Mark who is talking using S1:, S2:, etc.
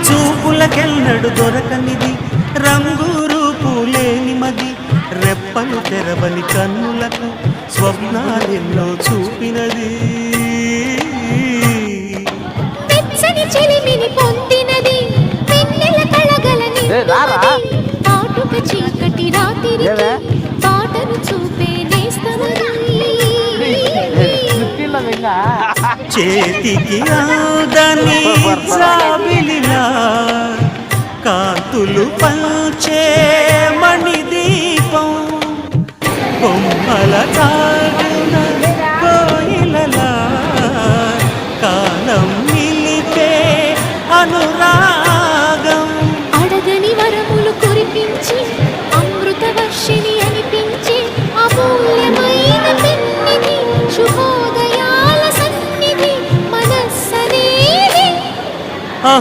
S1: చూపులకెన్నడు దొరకనిది రంగు రూపు లేని మది రెప్పలు తెరవని కన్నులకు స్వప్నాలెన్నో చూపినది
S2: వెచ్చని చిలిమిని పొందినది వెన్నెల కళగల నిండుమది పాటుక చీకటి రాత్రికి పాటను చూపే నేస్తమది
S1: చేతికి ఆదని జాబిలిలా కాంతులు పంచే మణిదీపం బొమ్మల తాడున కోయిలలా కాలం నిలిపే అనురాగం